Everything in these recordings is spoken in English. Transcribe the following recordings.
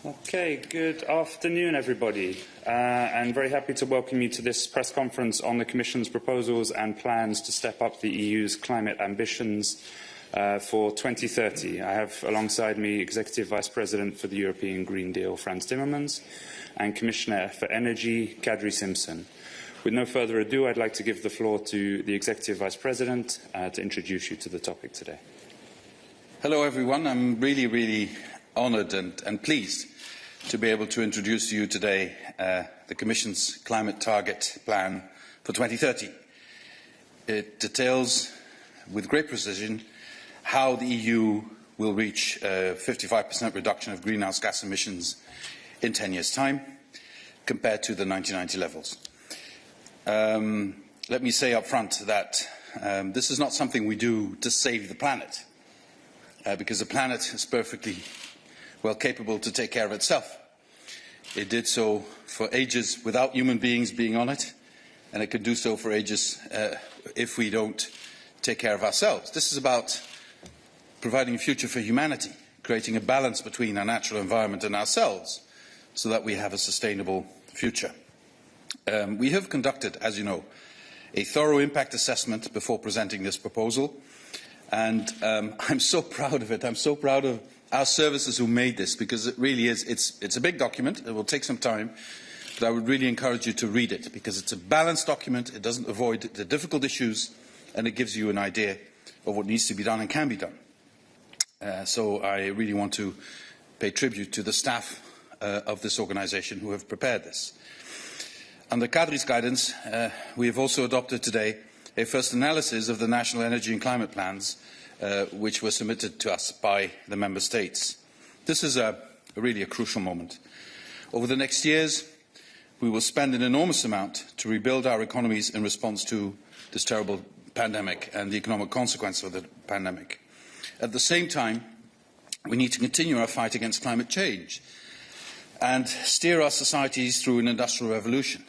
Okay, good afternoon, everybody, and very happy to welcome you to this press conference on the Commission's proposals and plans to step up the EU's climate ambitions for 2030. I have alongside me Executive Vice President for the European Green Deal, Frans Timmermans, and Commissioner for Energy, Kadri Simpson. With no further ado, I'd like to give the floor to the Executive Vice President to introduce you to the topic today. Hello, everyone. I'm really honoured and pleased to be able to introduce to you today the Commission's climate target plan for 2030. It details with great precision how the EU will reach a 55% reduction of greenhouse gas emissions in 10 years' time compared to the 1990 levels. Let me say up front that this is not something we do to save the planet, because the planet is perfectly well capable to take care of itself. It did so for ages without human beings being on it, and it can do so for ages if we don't take care of ourselves. This is about providing a future for humanity, creating a balance between our natural environment and ourselves so that we have a sustainable future. We have conducted, as you know, a thorough impact assessment before presenting this proposal, and I'm so proud of it. I'm so proud of our services who made this, because it really is, it's a big document. It will take some time, but I would really encourage you to read it, because it's a balanced document. It doesn't avoid the difficult issues, and it gives you an idea of what needs to be done and can be done. So I really want to pay tribute to the staff of this organisation who have prepared this. Under Kadri's guidance, we have also adopted today a first analysis of the national energy and climate plans which were submitted to us by the Member States. This is really a crucial moment. Over the next years, we will spend an enormous amount to rebuild our economies in response to this terrible pandemic and the economic consequences of the pandemic. At the same time, we need to continue our fight against climate change and steer our societies through an industrial revolution.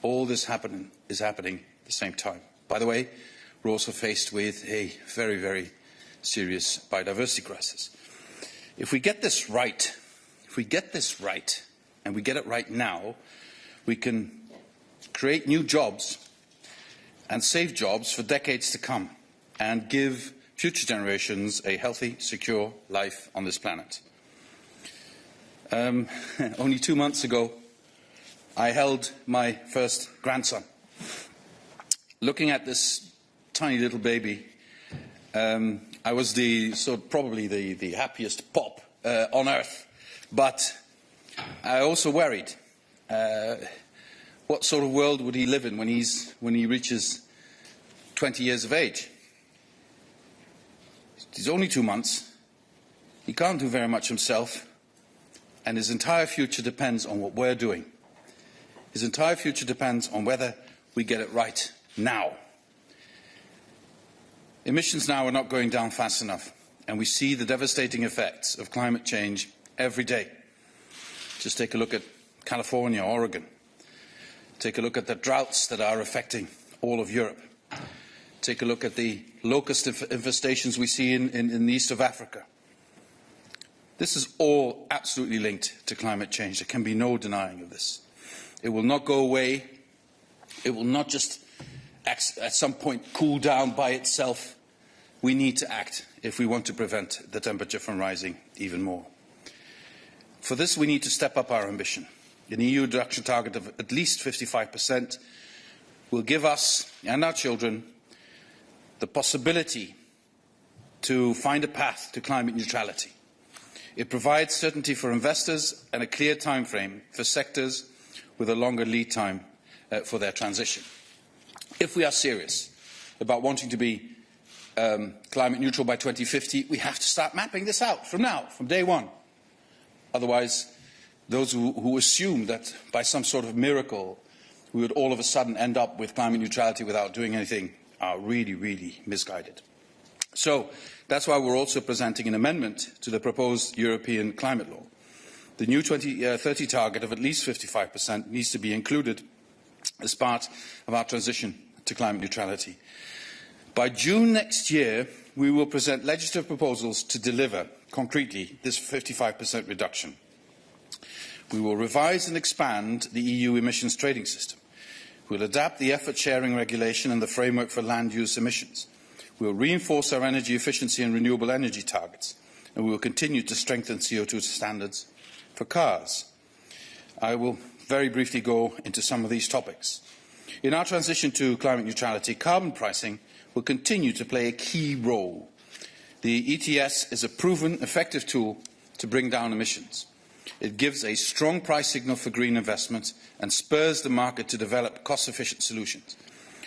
All this is happening at the same time. By the way, we're also faced with a very serious biodiversity crisis. If we get this right, and we get it right now, we can create new jobs and save jobs for decades to come and give future generations a healthy, secure life on this planet. Only 2 months ago, I held my first grandson. Looking at this tiny little baby, I was probably the happiest pop on earth, but I also worried. What sort of world would he live in when he reaches 20 years of age? He's only 2 months. He can't do very much himself, and his entire future depends on what we're doing. His entire future depends on whether we get it right now. Emissions now are not going down fast enough, and we see the devastating effects of climate change every day. Just take a look at California, Oregon. Take a look at the droughts that are affecting all of Europe. Take a look at the locust infestations we see in the east of Africa. This is all absolutely linked to climate change. There can be no denying of this. It will not go away. It will not just at some point cool down by itself. We need to act if we want to prevent the temperature from rising even more. For this, we need to step up our ambition. An EU reduction target of at least 55% will give us and our children the possibility to find a path to climate neutrality. It provides certainty for investors and a clear time frame for sectors with a longer lead time for their transition. If we are serious about wanting to be climate neutral by 2050, we have to start mapping this out from now, from day one. Otherwise, those who assume that by some sort of miracle we would all of a sudden end up with climate neutrality without doing anything are really misguided. So that's why we're also presenting an amendment to the proposed European climate law. The new 2030 target of at least 55% needs to be included as part of our transition to climate neutrality. By June next year, we will present legislative proposals to deliver, concretely, this 55% reduction. We will revise and expand the EU emissions trading system. We will adapt the effort sharing regulation and the framework for land use emissions. We will reinforce our energy efficiency and renewable energy targets, and we will continue to strengthen CO2 standards for cars. I will very briefly go into some of these topics. In our transition to climate neutrality, carbon pricing will continue to play a key role. The ETS is a proven, effective tool to bring down emissions. It gives a strong price signal for green investment and spurs the market to develop cost-efficient solutions.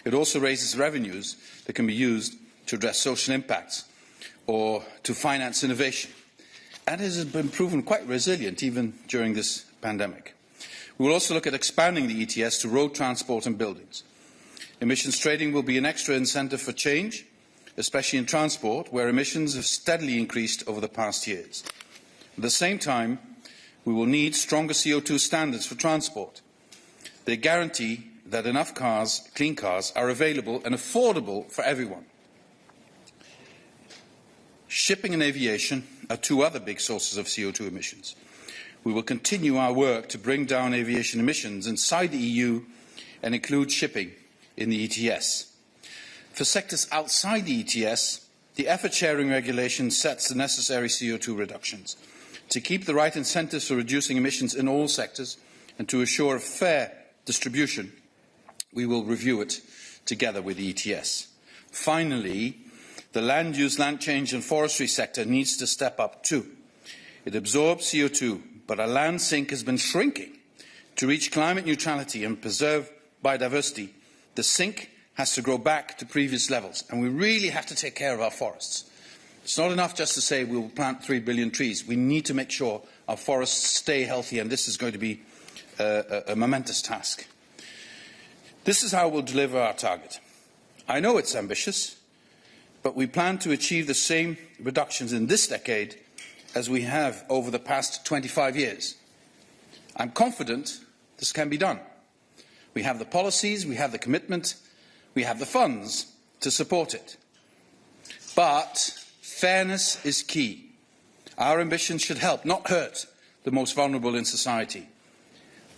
It also raises revenues that can be used to address social impacts or to finance innovation. And it has been proven quite resilient even during this pandemic. We will also look at expanding the ETS to road transport and buildings. Emissions trading will be an extra incentive for change, especially in transport, where emissions have steadily increased over the past years. At the same time, we will need stronger CO2 standards for transport. They guarantee that enough cars, clean cars, are available and affordable for everyone. Shipping and aviation are two other big sources of CO2 emissions. We will continue our work to bring down aviation emissions inside the EU and include shipping in the ETS. For sectors outside the ETS, the effort sharing regulation sets the necessary CO2 reductions. To keep the right incentives for reducing emissions in all sectors and to assure a fair distribution, we will review it together with the ETS. Finally, the land use, land change and forestry sector needs to step up too. It absorbs CO2, but our land sink has been shrinking. To reach climate neutrality and preserve biodiversity, the sink has to grow back to previous levels, and we really have to take care of our forests. It's not enough just to say we will plant 3 billion trees. We need to make sure our forests stay healthy, and this is going to be a momentous task. This is how we'll deliver our target. I know it's ambitious, but we plan to achieve the same reductions in this decade as we have over the past 25 years. I'm confident this can be done. We have the policies, we have the commitment, we have the funds to support it. But fairness is key. Our ambitions should help, not hurt, the most vulnerable in society.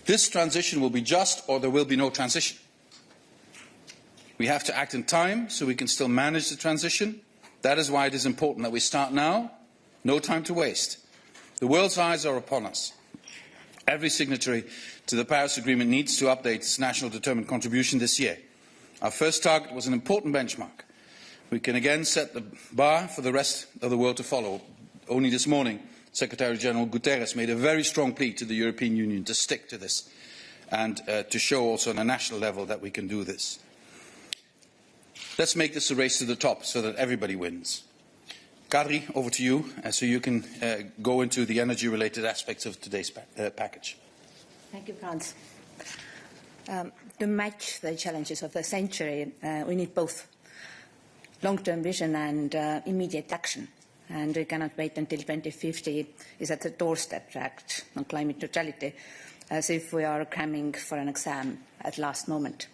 This transition will be just, or there will be no transition. We have to act in time so we can still manage the transition. That is why it is important that we start now. No time to waste. The world's eyes are upon us. Every signatory to the Paris Agreement needs to update its national determined contribution this year. Our first target was an important benchmark. We can again set the bar for the rest of the world to follow. Only this morning, Secretary-General Guterres made a very strong plea to the European Union to stick to this and to show also on a national level that we can do this. Let's make this a race to the top so that everybody wins. Kadri, over to you, so you can go into the energy-related aspects of today's package. Thank you, Frans. To match the challenges of the century, we need both long-term vision and immediate action. And we cannot wait until 2050 is at the doorstep to act on climate neutrality, as if we are cramming for an exam at last moment.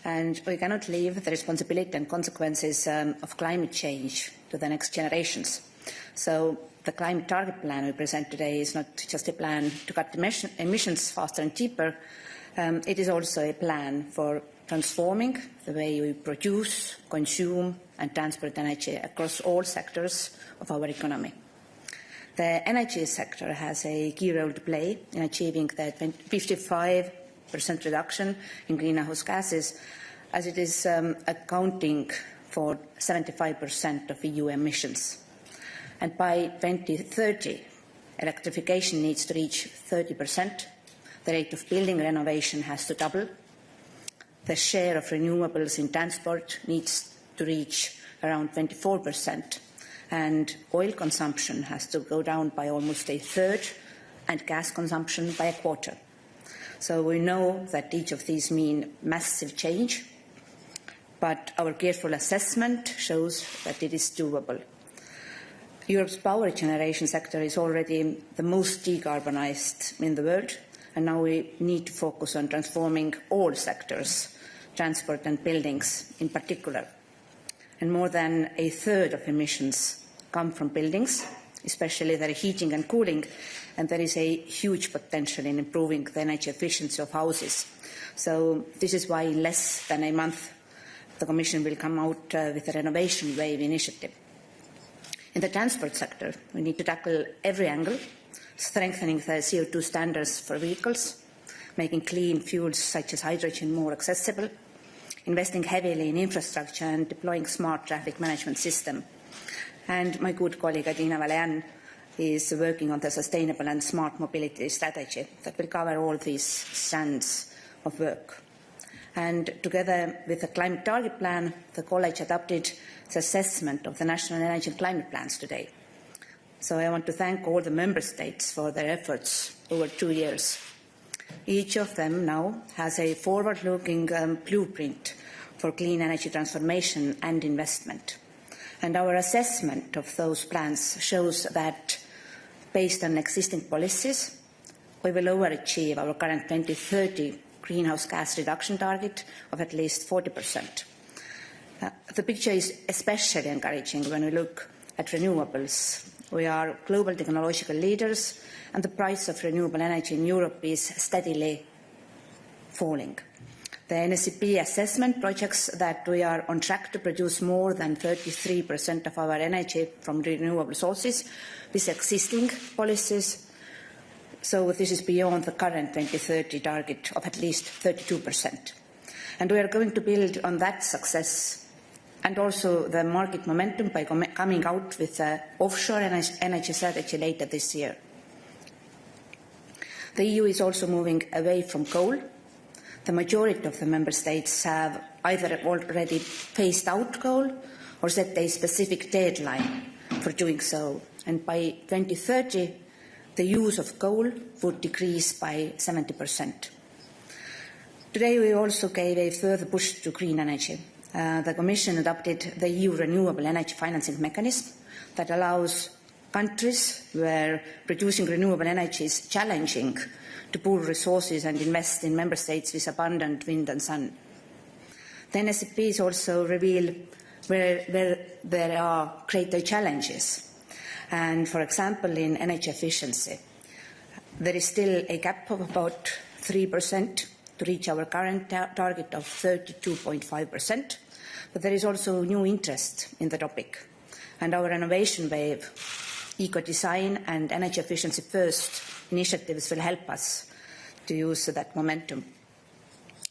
And we cannot leave the responsibility and consequences of climate change to the next generations. So the climate target plan we present today is not just a plan to cut emissions faster and cheaper. It is also a plan for transforming the way we produce, consume and transport energy across all sectors of our economy. The energy sector has a key role to play in achieving the 55% reduction in greenhouse gases, as it is accounting for 75% of EU emissions. And by 2030, electrification needs to reach 30%. The rate of building renovation has to double. The share of renewables in transport needs to reach around 24%. And oil consumption has to go down by almost a third, and gas consumption by a quarter. So we know that each of these mean massive change, but our careful assessment shows that it is doable. Europe's power generation sector is already the most decarbonised in the world, and now we need to focus on transforming all sectors, transport and buildings in particular. and more than a third of emissions come from buildings, especially their heating and cooling, and there is a huge potential in improving the energy efficiency of houses. So this is why in less than a month the Commission will come out with a renovation wave initiative. In the transport sector, we need to tackle every angle, strengthening the CO2 standards for vehicles, making clean fuels such as hydrogen more accessible, investing heavily in infrastructure and deploying smart traffic management system. And my good colleague Karmenu Vella is working on the sustainable and smart mobility strategy that will cover all these strands of work. And together with the climate target plan, the College adopted the assessment of the national energy and climate plans today. So I want to thank all the Member States for their efforts over 2 years. Each of them now has a forward-looking blueprint for clean energy transformation and investment. And our assessment of those plans shows that, based on existing policies, we will overachieve our current 2030 greenhouse gas reduction target of at least 40%. The picture is especially encouraging when we look at renewables. We are global technological leaders, and the price of renewable energy in Europe is steadily falling. The NSCP assessment projects that we are on track to produce more than 33% of our energy from renewable sources with existing policies. So this is beyond the current 2030 target of at least 32%. And we are going to build on that success and also the market momentum by coming out with the offshore energy strategy later this year. The EU is also moving away from coal. The majority of the Member States have either already phased out coal or set a specific deadline for doing so. And by 2030, the use of coal would decrease by 70%. Today, we also gave a further push to green energy. The Commission adopted the EU Renewable Energy Financing Mechanism that allows countries where producing renewable energy is challenging to pool resources and invest in Member States with abundant wind and sun. The NSCPs also reveal where there are greater challenges. And, for example, in energy efficiency, there is still a gap of about 3% to reach our current target of 32.5%, but there is also new interest in the topic. And our renovation wave, eco-design and energy efficiency first initiatives will help us to use that momentum.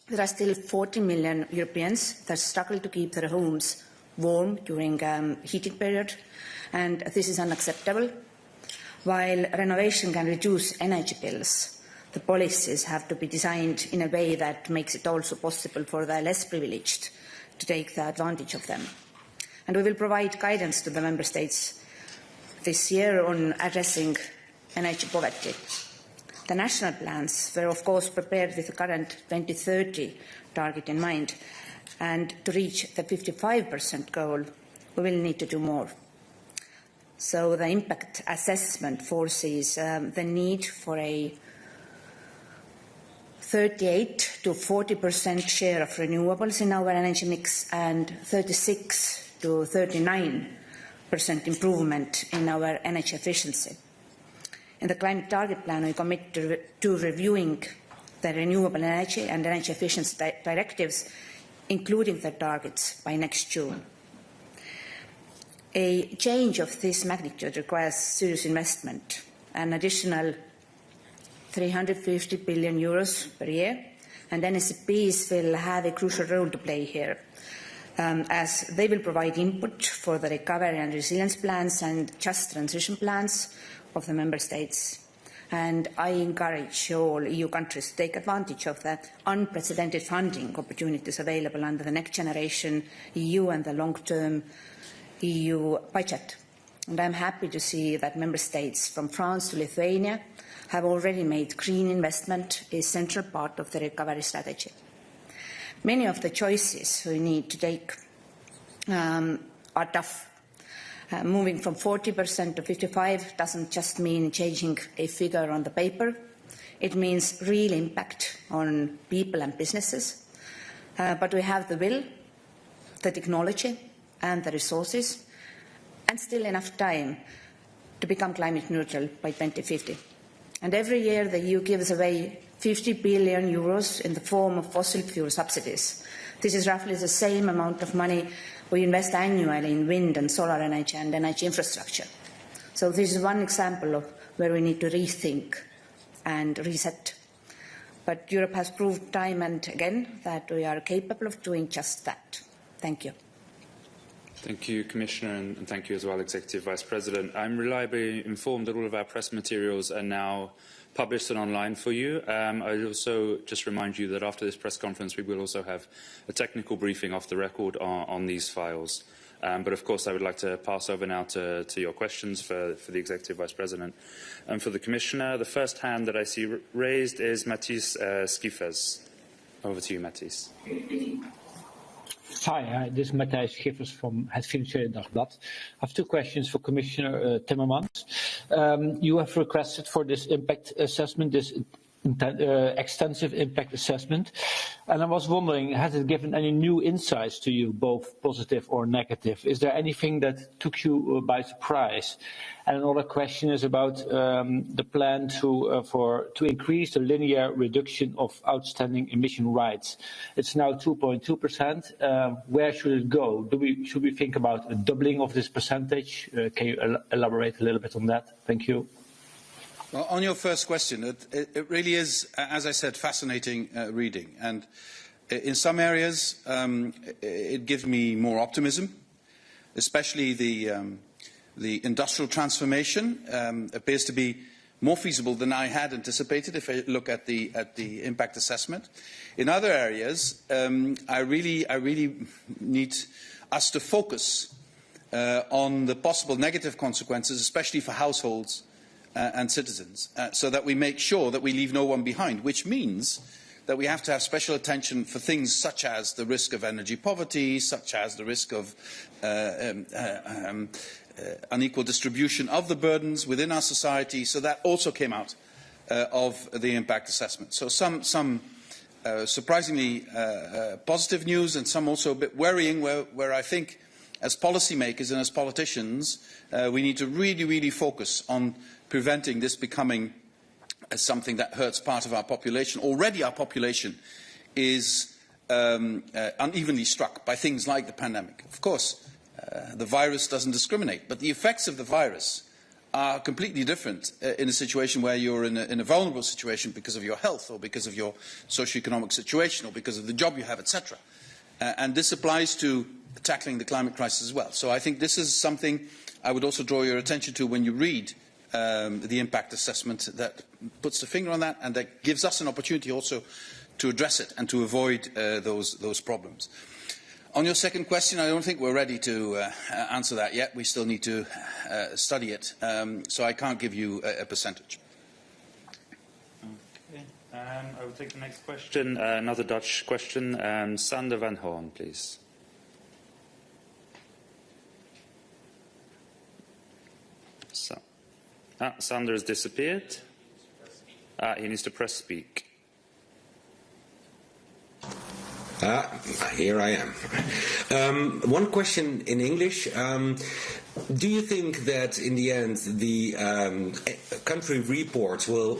There are still 40 million Europeans that struggle to keep their homes warm during heating period, and this is unacceptable. While renovation can reduce energy bills, the policies have to be designed in a way that makes it also possible for the less privileged to take the advantage of them. And we will provide guidance to the Member States this year on addressing energy poverty. The national plans were, of course, prepared with the current 2030 target in mind, and to reach the 55% goal, we will need to do more. So the impact assessment foresees the need for a 38 to 40% share of renewables in our energy mix and 36 to 39% improvement in our energy efficiency. In the climate target plan, we commit to reviewing the renewable energy and energy efficiency directives, including their targets, by next June. A change of this magnitude requires serious investment, an additional 350 billion euros per year, and NSCPs will have a crucial role to play here, as they will provide input for the recovery and resilience plans and just transition plans of the Member States. And I encourage all EU countries to take advantage of the unprecedented funding opportunities available under the Next Generation EU and the long-term EU budget. And I'm happy to see that Member States from France to Lithuania have already made green investment a central part of the recovery strategy. Many of the choices we need to take are tough. Moving from 40% to 55% doesn't just mean changing a figure on the paper. It means real impact on people and businesses. But we have the will, the technology, and the resources, and still enough time to become climate neutral by 2050. And every year the EU gives away 50 billion euros in the form of fossil fuel subsidies. This is roughly the same amount of money we invest annually in wind and solar energy and energy infrastructure. So this is one example of where we need to rethink and reset. But Europe has proved time and again that we are capable of doing just that. Thank you. Thank you, Commissioner, and thank you as well, Executive Vice President. I'm reliably informed that all of our press materials are now published and online for you. I'd also just remind you that after this press conference, we will also have a technical briefing off the record on these files. But of course, I would like to pass over now to your questions for the Executive Vice President. And for the Commissioner, the first hand that I see raised is Mathis Schiffers. Over to you, Mathis. Hi, this is Matthijs Schiffers from het Financiële Dagblad. I have two questions for Commissioner Timmermans. You have requested for this impact assessment, this extensive impact assessment, and I was wondering, has it given any new insights to you, both positive or negative? Is there anything that took you by surprise? And another question is about the plan to increase the linear reduction of outstanding emission rights. It's now 2.2%. Where should it go? Should we think about a doubling of this percentage? Can you elaborate a little bit on that? Thank you. Well, on your first question, it really is, as I said, fascinating reading. And in some areas, it gives me more optimism, especially the industrial transformation appears to be more feasible than I had anticipated if I look at the impact assessment. In other areas, I really need us to focus on the possible negative consequences, especially for households and citizens, so that we make sure that we leave no one behind, which means that we have to have special attention for things such as the risk of energy poverty, such as the risk of unequal distribution of the burdens within our society. So that also came out of the impact assessment. So some surprisingly positive news, and some also a bit worrying, where I think as policymakers and as politicians we need to really focus on preventing this becoming something that hurts part of our population. Already our population is unevenly struck by things like the pandemic. Of course, the virus doesn't discriminate, but the effects of the virus are completely different in a situation where you're in a vulnerable situation because of your health or because of your socioeconomic situation or because of the job you have, etc. And this applies to tackling the climate crisis as well. So I think this is something I would also draw your attention to when you read the impact assessment, that puts the finger on that and that gives us an opportunity also to address it and to avoid those problems. On your second question, I don't think we're ready to answer that yet. We still need to study it, so I can't give you a percentage. Okay. I will take the next question, another Dutch question. Sander van Hoorn, please. Sander has disappeared. He needs to press speak. Here I am. One question in English. Do you think that in the end the country reports will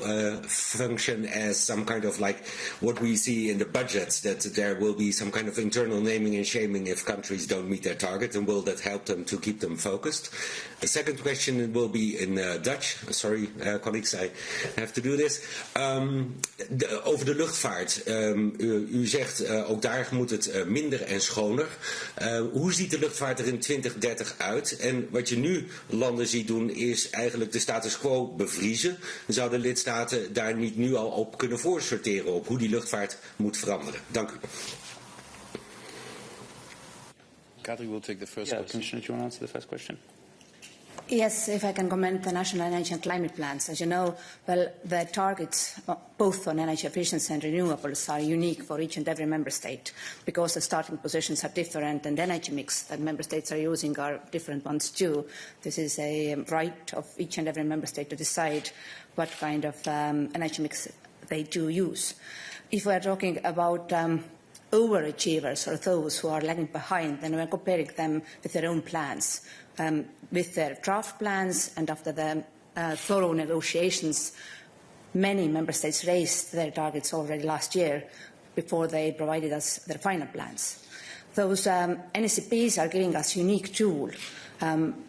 function as some kind of like what we see in the budgets, that there will be some kind of internal naming and shaming if countries don't meet their target, and will that help them to keep them focused? The second question will be in Dutch. Sorry, colleagues, I have to do this. Over de luchtvaart. U zegt ook daar moet het minder en schoner. Hoe ziet de luchtvaart er in 2030 uit? En wat je nu landen ziet doen is eigenlijk de status quo bevriezen. Zouden lidstaten daar niet nu al op kunnen voorsorteren op hoe die luchtvaart moet veranderen? Dank u. Katri will take the first question. Commissioner, do you want to answer the first question? Yes, if I can comment the national energy and climate plans. As you know, well, the targets, both on energy efficiency and renewables, are unique for each and every member state because the starting positions are different and the energy mix that member states are using are different ones too. This is a right of each and every member state to decide what kind of energy mix they do use. If we are talking about overachievers or those who are lagging behind, then we're comparing them with their own plans, with their draft plans, and after the thorough negotiations, many member states raised their targets already last year before they provided us their final plans. Those NCPs are giving us a unique tool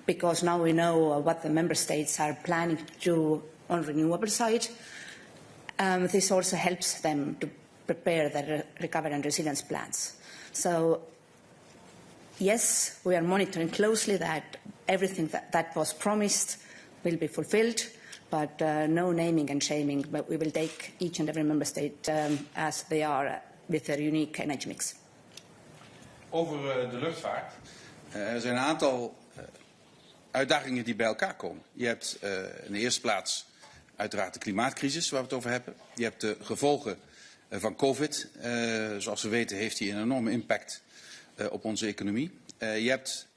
because now we know what the member states are planning to do on renewable side. This also helps them to prepare their recovery and resilience plans. So, yes, we are monitoring closely that everything that was promised will be fulfilled, but no naming and shaming, but we will take each and every member state as they are with their unique energy mix. Over de luchtvaart. Er zijn een aantal uitdagingen die bij elkaar komen. Je hebt in de eerste plaats uiteraard de klimaatcrisis waar we het over hebben. Je hebt de gevolgen van COVID. Zoals we weten heeft die een enorme impact op onze economie. Je hebt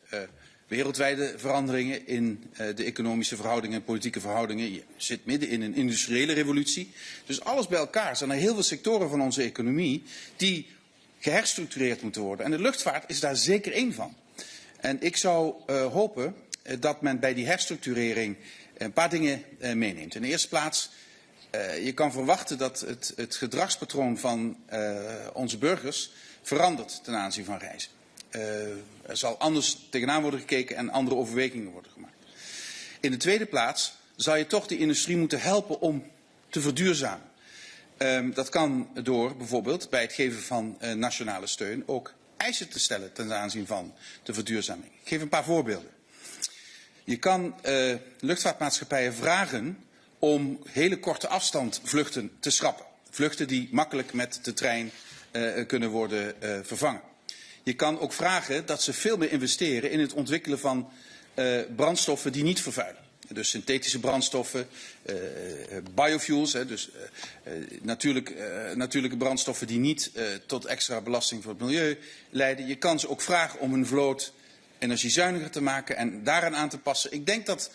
wereldwijde veranderingen in de economische verhoudingen en politieke verhoudingen. Je zit midden in een industriële revolutie. Dus alles bij elkaar zijn er heel veel sectoren van onze economie die geherstructureerd moeten worden. En de luchtvaart is daar zeker één van. En ik zou hopen dat men bij die herstructurering een paar dingen meeneemt. In de eerste plaats, je kan verwachten dat het gedragspatroon van onze burgers verandert ten aanzien van reizen. Er zal anders tegenaan worden gekeken en andere overwegingen worden gemaakt. In de tweede plaats zal je toch die industrie moeten helpen om te verduurzamen. Dat kan door bijvoorbeeld bij het geven van nationale steun ook eisen te stellen ten aanzien van de verduurzaming. Ik geef een paar voorbeelden. Je kan luchtvaartmaatschappijen vragen om hele korte afstand vluchten te schrappen. Vluchten die makkelijk met de trein kunnen worden vervangen. Je kan ook vragen dat ze veel meer investeren in het ontwikkelen van brandstoffen die niet vervuilen. Dus synthetische brandstoffen, biofuels, dus natuurlijke brandstoffen die niet tot extra belasting voor het milieu leiden. Je kan ze ook vragen om hun vloot energiezuiniger te maken en daaraan aan te passen. Ik denk dat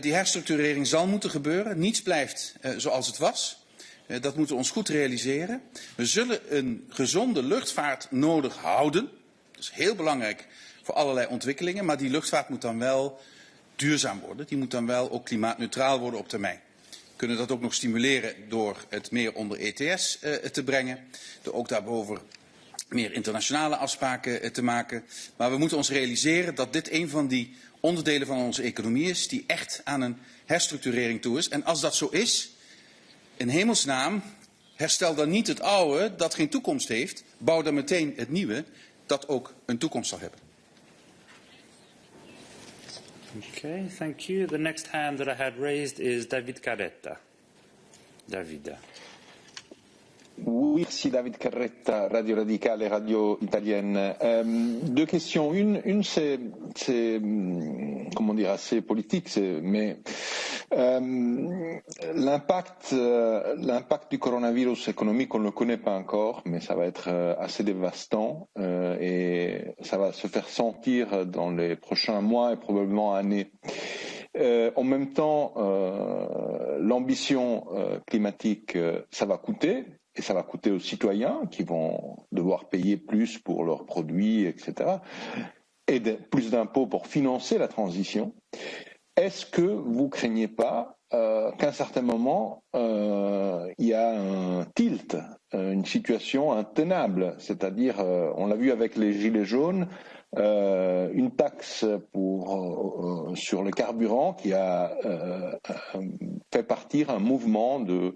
die herstructurering zal moeten gebeuren. Niets blijft zoals het was. Dat moeten we ons goed realiseren. We zullen een gezonde luchtvaart nodig houden. Dat is heel belangrijk voor allerlei ontwikkelingen. Maar die luchtvaart moet dan wel duurzaam worden. Die moet dan wel ook klimaatneutraal worden op termijn. We kunnen dat ook nog stimuleren door het meer onder ETS te brengen. Door ook daarboven meer internationale afspraken te maken. Maar we moeten ons realiseren dat dit een van die onderdelen van onze economie is die echt aan een herstructurering toe is. En als dat zo is, in hemelsnaam, herstel dan niet het oude dat geen toekomst heeft. Bouw dan meteen het nieuwe dat ook een toekomst zal hebben. Okay, thank you. The next hand that I had raised is David Carretta. David. Oui, merci David Carretta, Radio Radicale, Radio Italienne. Deux questions. Une c'est comment dire, assez politique, mais l'impact du coronavirus économique, on ne le connaît pas encore, mais ça va être assez dévastant et ça va se faire sentir dans les prochains mois et probablement années. En même temps, l'ambition climatique, ça va coûter. Et ça va coûter aux citoyens qui vont devoir payer plus pour leurs produits, etc. Et plus d'impôts pour financer la transition. Est-ce que vous craignez pas qu'à un certain moment, il y a un tilt, une situation intenable? C'est-à-dire, on l'a vu avec les gilets jaunes, une taxe sur le carburant qui a fait partir un mouvement de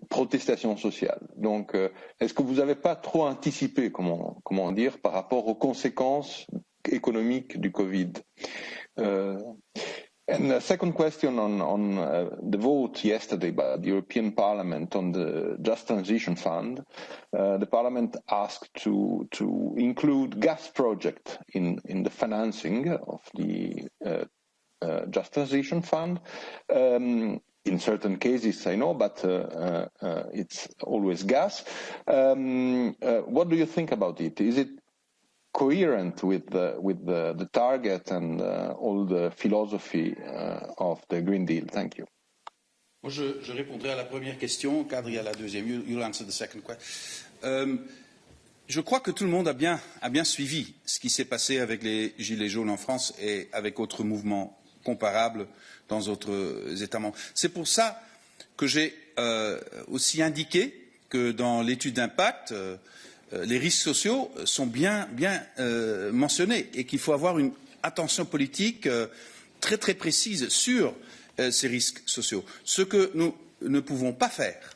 protestation sociale. Donc, est-ce que vous n'avez pas trop anticipé, comment dire, par rapport aux conséquences économiques du Covid? And the second question on the vote yesterday by the European Parliament on the Just Transition Fund, the Parliament asked to include gas projects in the financing of the Just Transition Fund. In certain cases, I know, but it's always gas. What do you think about it? Is it coherent with the target and all the philosophy of the Green Deal? Thank you. Moi, je répondrai à la première question, Kadri à la deuxième. You'll answer the second question. je crois que tout le monde a bien suivi ce qui s'est passé avec les Gilets jaunes en France et avec autres mouvements comparables dans d'autres États membres. C'est pour ça que j'ai aussi indiqué que dans l'étude d'impact, les risques sociaux sont bien mentionnés et qu'il faut avoir une attention politique très très précise sur ces risques sociaux. Ce que nous ne pouvons pas faire,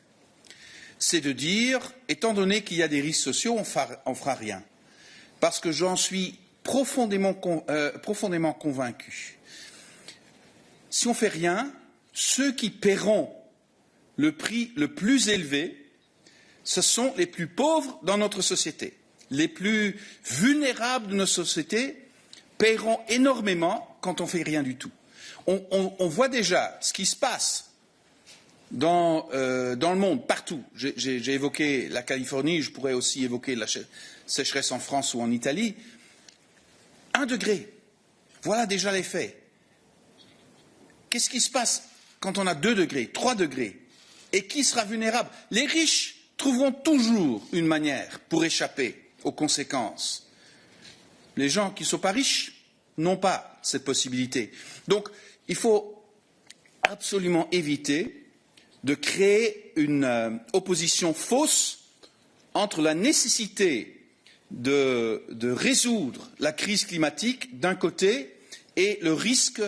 c'est de dire, étant donné qu'il y a des risques sociaux, on fera rien. Parce que j'en suis profondément convaincu. Si on ne fait rien, ceux qui paieront le prix le plus élevé, ce sont les plus pauvres dans notre société. Les plus vulnérables de notre société paieront énormément quand on ne fait rien du tout. On voit déjà ce qui se passe dans le monde, partout. J'ai évoqué la Californie, je pourrais aussi évoquer la sécheresse en France ou en Italie. 1 degré, voilà déjà les faits. Qu'est-ce qui se passe quand on a 2 degrés, 3 degrés? Et qui sera vulnérable? Les riches trouveront toujours une manière pour échapper aux conséquences. Les gens qui ne sont pas riches n'ont pas cette possibilité. Donc, il faut absolument éviter de créer une opposition fausse entre la nécessité de résoudre la crise climatique d'un côté et le risque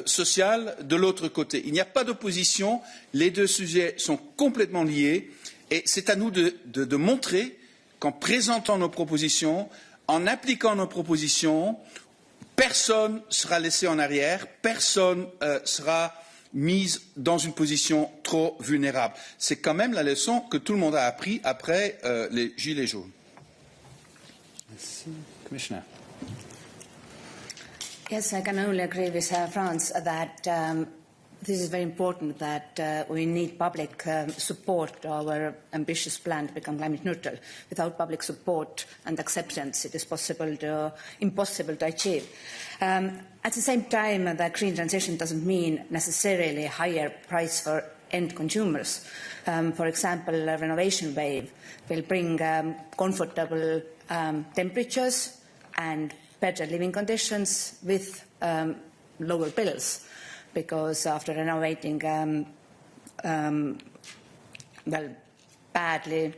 social de l'autre côté. Il n'y a pas d'opposition, les deux sujets sont complètement liés et c'est à nous de montrer qu'en présentant nos propositions, en appliquant nos propositions, personne ne sera laissé en arrière, personne sera mise dans une position trop vulnérable. C'est quand même la leçon que tout le monde a appris après les Gilets jaunes. Merci. Commissioner. Yes, I can only agree with France that this is very important that we need public support to our ambitious plan to become climate neutral. Without public support and acceptance, it is impossible to achieve. At the same time, the green transition doesn't mean necessarily a higher price for end consumers. For example, a renovation wave will bring comfortable temperatures and better living conditions with lower bills, because after renovating badly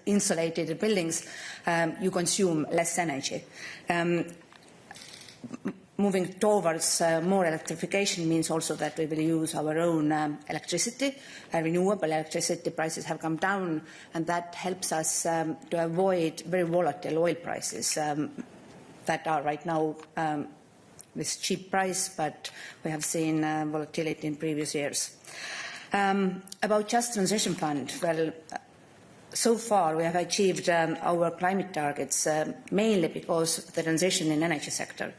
insulated buildings, you consume less energy. Moving towards more electrification means also that we will use our own electricity. Renewable electricity prices have come down, and that helps us to avoid very volatile oil prices that are right now with cheap price, but we have seen volatility in previous years. About Just Transition Fund, well, so far we have achieved our climate targets mainly because of the transition in the energy sector.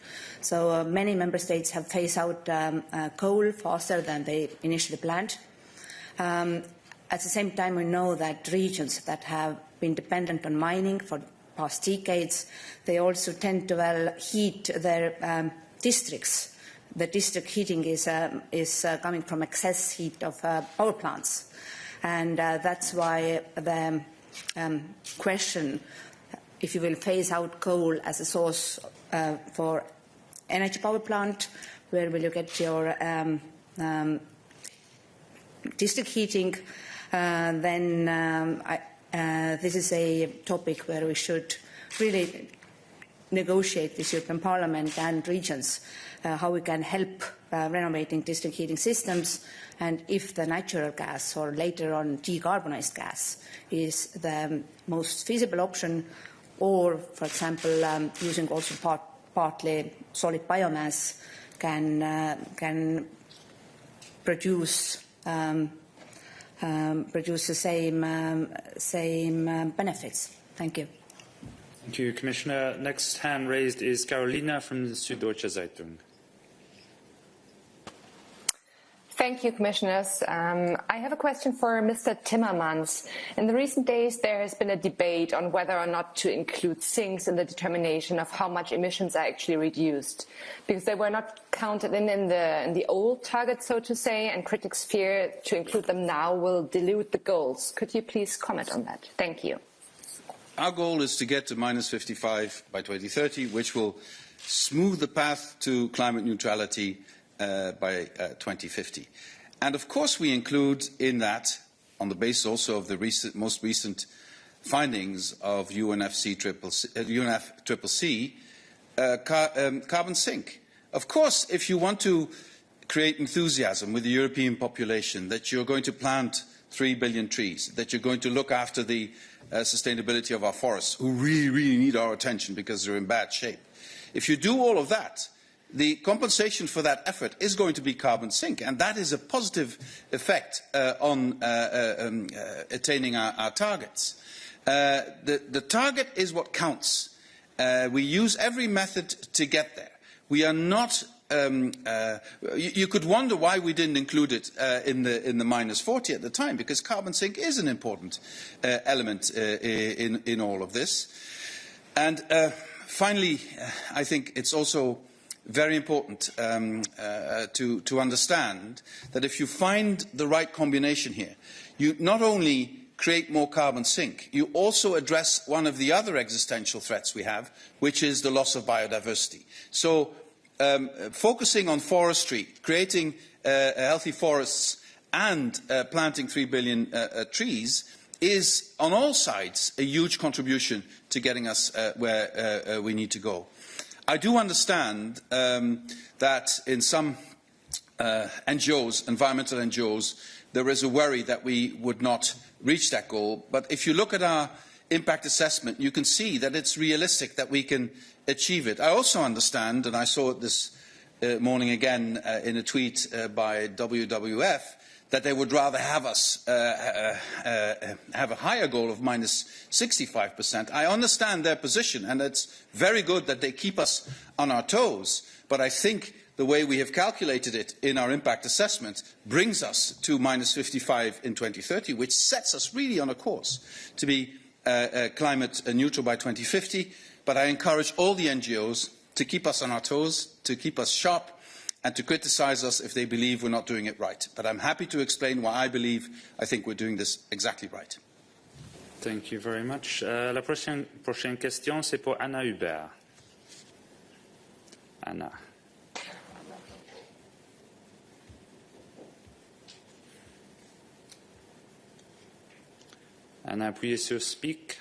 So many member states have phased out coal faster than they initially planned. At the same time, we know that regions that have been dependent on mining for the past decades, they also tend to heat their districts. The district heating is coming from excess heat of power plants. And that's why the question, if you will phase out coal as a source for energy power plant, where will you get your district heating? Then this is a topic where we should really negotiate with European Parliament and regions how we can help renovating district heating systems, and if the natural gas or later on decarbonized gas is the most feasible option, or, for example, using also partly solid biomass can produce the same benefits. Thank you. Thank you, Commissioner. Next hand raised is Carolina from the Süddeutsche Zeitung. Thank you, Commissioners. I have a question for Mr. Timmermans. In the recent days, there has been a debate on whether or not to include sinks in the determination of how much emissions are actually reduced, because they were not counted in the old target, so to say, and critics fear to include them now will dilute the goals. Could you please comment on that? Thank you. Our goal is to get to -55 by 2030, which will smooth the path to climate neutrality by 2050. And of course we include in that, on the basis also of the most recent findings of UNFCCC, carbon sink. Of course, if you want to create enthusiasm with the European population that you're going to plant 3 billion trees, that you're going to look after the sustainability of our forests, who really, really need our attention because they're in bad shape. If you do all of that, the compensation for that effort is going to be carbon sink, and that is a positive effect on attaining our targets. The target is what counts. We use every method to get there. We are not. You could wonder why we didn't include it in the -40 at the time, because carbon sink is an important element in all of this. And finally, I think it's also very important to understand that if you find the right combination here, you not only create more carbon sink, you also address one of the other existential threats we have, which is the loss of biodiversity. So focusing on forestry, creating healthy forests and planting 3 billion trees is on all sides a huge contribution to getting us where we need to go. I do understand that in some NGOs, environmental NGOs, there is a worry that we would not reach that goal. But if you look at our impact assessment, you can see that it's realistic that we can achieve it. I also understand, and I saw it this morning again in a tweet by WWF, that they would rather have us have a higher goal of -65%. I understand their position, and it's very good that they keep us on our toes, but I think the way we have calculated it in our impact assessment brings us to -55 in 2030, which sets us really on a course to be climate neutral by 2050. But I encourage all the NGOs to keep us on our toes, to keep us sharp, and to criticise us if they believe we're not doing it right. But I'm happy to explain why I think we're doing this exactly right. Thank you very much. La prochaine question, c'est pour Anna Hubert. Anna. Anna, appuyez sur Speak.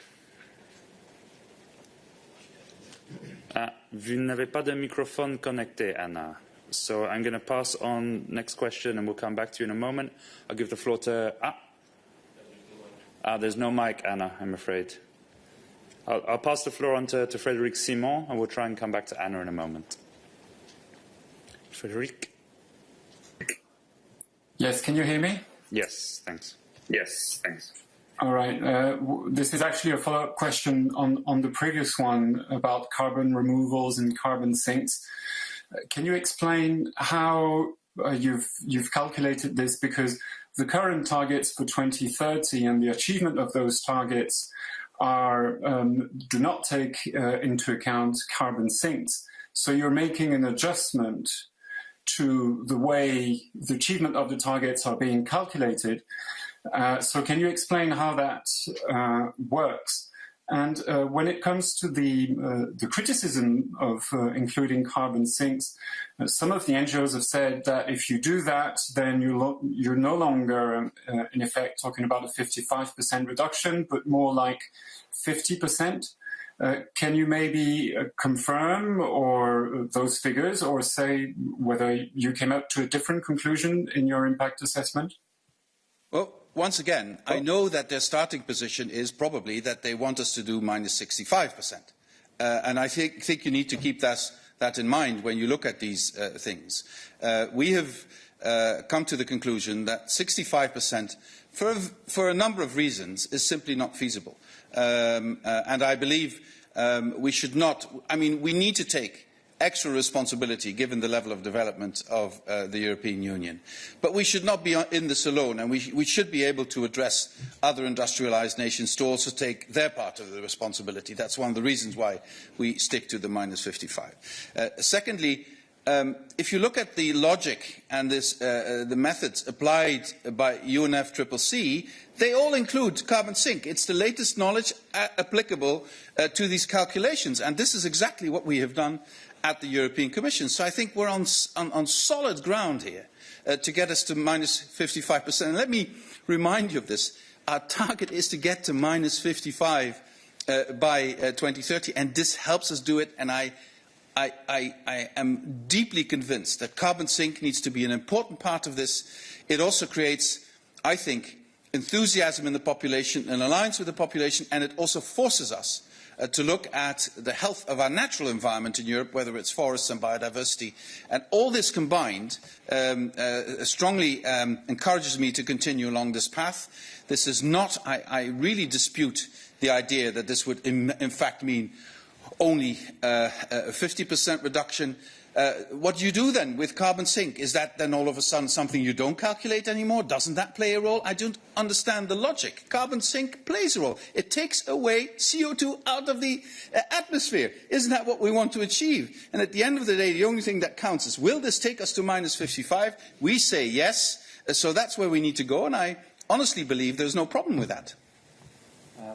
Ah, vous n'avez pas de microphone connecté, Anna. So I'm going to pass on next question and we'll come back to you in a moment. I'll give the floor to... there's no mic, Anna, I'm afraid. I'll pass the floor on to Frédéric Simon and we'll try and come back to Anna in a moment. Frédéric? Yes, can you hear me? Yes, thanks. Yes, thanks. All right. This is actually a follow-up question on the previous one about carbon removals and carbon sinks. Can you explain how you've calculated this? Because the current targets for 2030 and the achievement of those targets do not take into account carbon sinks. So you're making an adjustment to the way the achievement of the targets are being calculated. So can you explain how that works? And when it comes to the criticism of including carbon sinks, some of the NGOs have said that if you do that, then you're no longer, in effect, talking about a 55% reduction, but more like 50%. Can you maybe confirm or those figures, or say whether you came up to a different conclusion in your impact assessment? Well, once again, I know that their starting position is probably that they want us to do -65%. And I think you need to keep that in mind when you look at these things. We have come to the conclusion that 65%, for a number of reasons, is simply not feasible. And I believe we should not... I mean, we need to take extra responsibility given the level of development of the European Union. But we should not be in this alone, and we should be able to address other industrialised nations to also take their part of the responsibility. That's one of the reasons why we stick to the minus 55. Secondly, if you look at the logic and the methods applied by UNFCCC, they all include carbon sink. It's the latest knowledge applicable to these calculations, and this is exactly what we have done at the European Commission. So I think we're on solid ground here to get us to minus 55%. And let me remind you of this. Our target is to get to minus 55 by 2030, and this helps us do it, and I am deeply convinced that carbon sink needs to be an important part of this. It also creates, I think, enthusiasm in the population, an alliance with the population, and it also forces us to look at the health of our natural environment in Europe, whether it's forests and biodiversity. And all this combined strongly encourages me to continue along this path. This is not, I really dispute the idea that this would in fact mean only a 50% reduction. What you do then with carbon sink, is that then all of a sudden something you don't calculate anymore? Doesn't that play a role? I don't understand the logic. Carbon sink plays a role. It takes away CO2 out of the atmosphere. Isn't that what we want to achieve? And at the end of the day, the only thing that counts is, will this take us to minus 55? We say yes, so that's where we need to go, and I honestly believe there's no problem with that.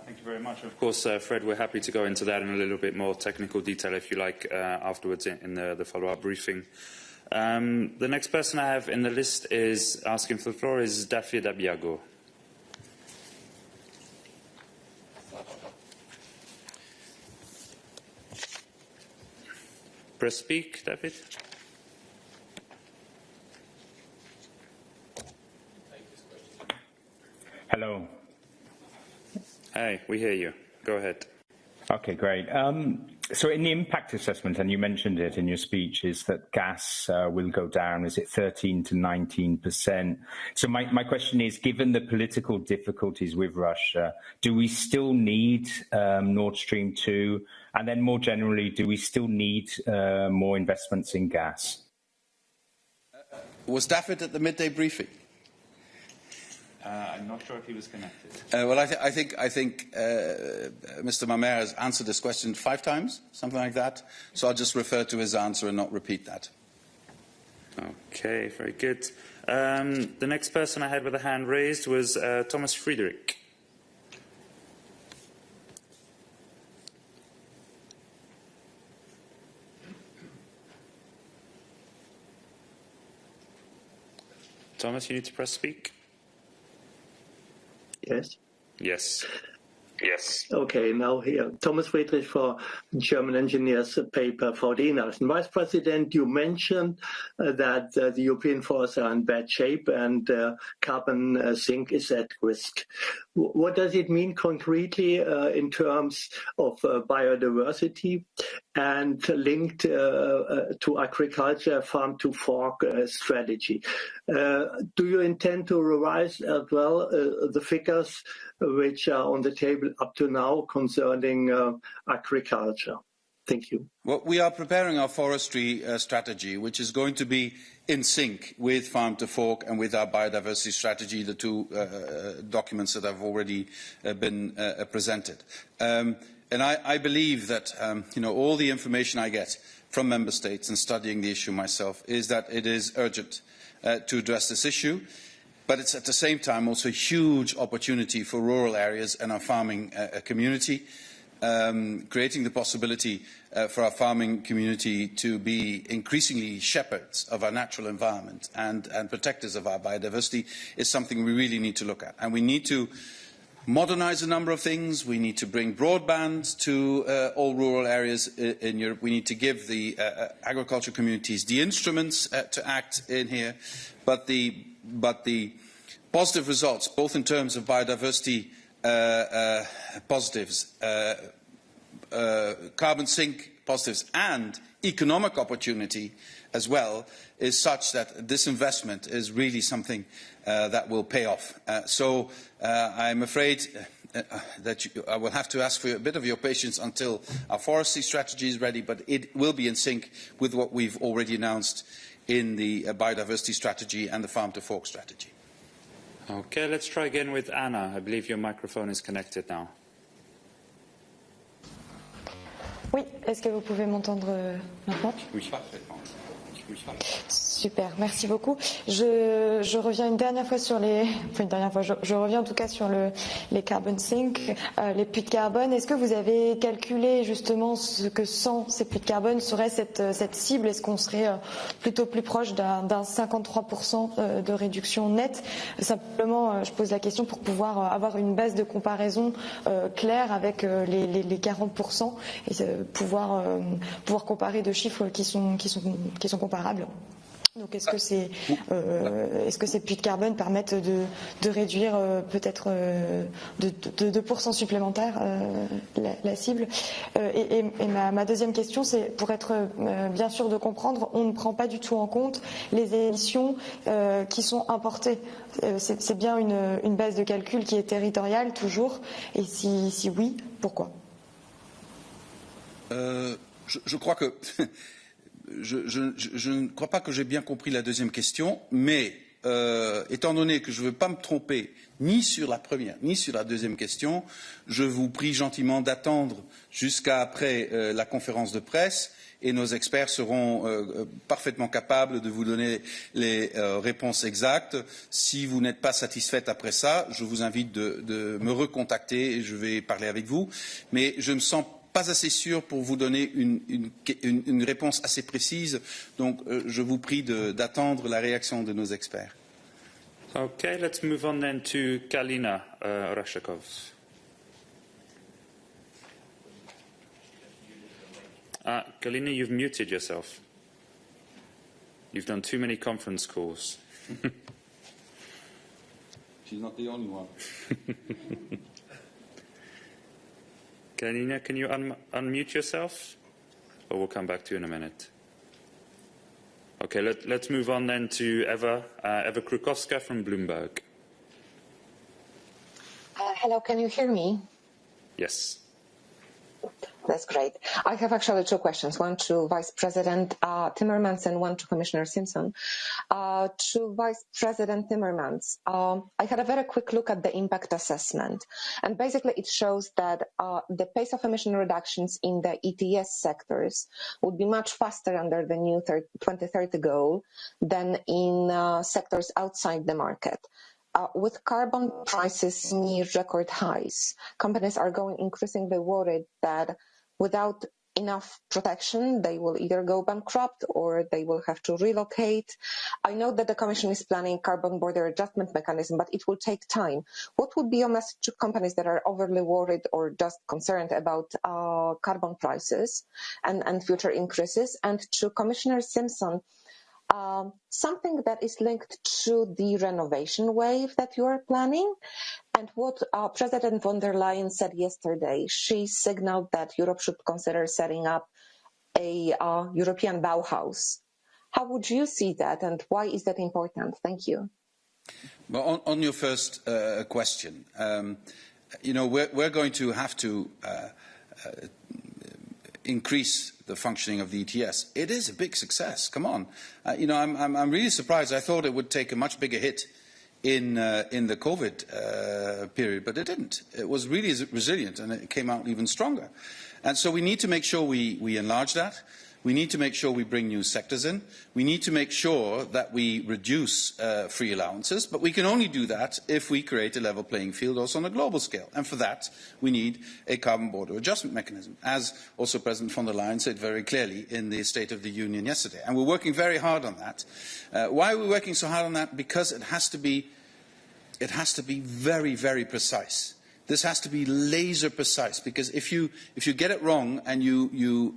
Thank you very much. Of course, Fred, we're happy to go into that in a little bit more technical detail, if you like, afterwards in the follow-up briefing. The next person I have in the list is asking for the floor is David Abiago. Press speak, David. Hello. Hi, we hear you. Go ahead. Okay, great. So in the impact assessment, and you mentioned it in your speech, is that gas will go down, is it 13 to 19%? So my question is, given the political difficulties with Russia, do we still need Nord Stream 2? And then more generally, do we still need more investments in gas? Was David at the midday briefing? I'm not sure if he was connected. Well, I think Mr. Mamer has answered this question 5 times, something like that. So I'll just refer to his answer and not repeat that. Okay, very good. The next person I had with a hand raised was Thomas Friedrich. Thomas, you need to press speak. Yes. Yes. Yes. Okay, now here. Thomas Friedrich for German Engineers paper for the Nachrichten. Vice President, you mentioned that the European forests are in bad shape and carbon sink is at risk. What does it mean concretely in terms of biodiversity and linked to agriculture farm to fork strategy? Do you intend to revise as well the figures which are on the table up to now concerning agriculture? Thank you. Well, we are preparing our forestry strategy, which is going to be in sync with Farm to Fork and with our biodiversity strategy, the 2 documents that have already been presented. And I believe that all the information I get from member states and studying the issue myself is that it is urgent to address this issue. But it's at the same time also a huge opportunity for rural areas and our farming community, creating the possibility for our farming community to be increasingly shepherds of our natural environment and protectors of our biodiversity is something we really need to look at. And we need to modernise a number of things. We need to bring broadband to all rural areas in Europe. We need to give the agricultural communities the instruments to act in here. But the positive results, both in terms of biodiversity positives, carbon sink positives, and economic opportunity as well, is such that this investment is really something that will pay off. So I'm afraid I will have to ask for a bit of your patience until our forestry strategy is ready, but it will be in sync with what we've already announced in the biodiversity strategy and the farm-to-fork strategy. Okay, let's try again with Anna. I believe your microphone is connected now. Oui, est-ce que vous pouvez m'entendre maintenant? Oui, parfaitement. Super, merci beaucoup. Je reviens une dernière fois sur les... Enfin, une dernière fois, je reviens en tout cas sur les carbon sinks, les puits de carbone. Est-ce que vous avez calculé justement ce que sans ces puits de carbone serait cette cible? Est-ce qu'on serait plutôt plus proche d'un 53% de réduction nette? Simplement, je pose la question pour pouvoir avoir une base de comparaison claire avec les 40% et pouvoir comparer deux chiffres qui sont comparables. Donc est-ce que ces puits de carbone permettent de réduire peut-être de 2% supplémentaires la cible? Et ma deuxième question, c'est pour être bien sûr de comprendre, on ne prend pas du tout en compte les émissions qui sont importées. C'est bien une base de calcul qui est territoriale toujours, et si oui, pourquoi? Je crois que je ne crois pas que j'ai bien compris la deuxième question, mais étant donné que je ne veux pas me tromper ni sur la première ni sur la deuxième question, je vous prie gentiment d'attendre jusqu'à après la conférence de presse et nos experts seront parfaitement capables de vous donner les réponses exactes. Si vous n'êtes pas satisfaite après ça, je vous invite de me recontacter et je vais parler avec vous. Mais je me sens pas assez sûr pour vous donner une réponse assez précise, donc je vous prie d'attendre la réaction de nos experts. Okay, let's move on then to Kalina Rashakov. Kalina, you've muted yourself. You've done too many conference calls. She's not the only one. Kalina, can you unmute yourself? Or we'll come back to you in a minute. Okay, let's move on then to Eva Krukowska from Bloomberg. Hello, can you hear me? Yes. That's great. I have actually two questions, one to Vice President Timmermans and one to Commissioner Simpson. To Vice President Timmermans, I had a very quick look at the impact assessment, and basically it shows that the pace of emission reductions in the ETS sectors would be much faster under the new 2030 goal than in sectors outside the market. With carbon prices near record highs, companies are going increasingly worried that without enough protection, they will either go bankrupt or they will have to relocate. I know that the Commission is planning carbon border adjustment mechanism, but it will take time. What would be your message to companies that are overly worried or just concerned about carbon prices and future increases? And to Commissioner Simpson, something that is linked to the renovation wave that you are planning and what President von der Leyen said yesterday. She signaled that Europe should consider setting up a European Bauhaus. How would you see that and why is that important? Thank you. Well, on your first question, we're going to have to increase the functioning of the ETS. It is a big success. Come on, I'm really surprised. I thought it would take a much bigger hit in the COVID period, but it didn't. It was really resilient, and it came out even stronger. And so we need to make sure we enlarge that. We need to make sure we bring new sectors in. We need to make sure that we reduce free allowances, but we can only do that if we create a level playing field also on a global scale. And for that, we need a carbon border adjustment mechanism, as also President von der Leyen said very clearly in the State of the Union yesterday. And we're working very hard on that. Why are we working so hard on that? Because it has to be very, very precise. This has to be laser precise, because if you get it wrong and you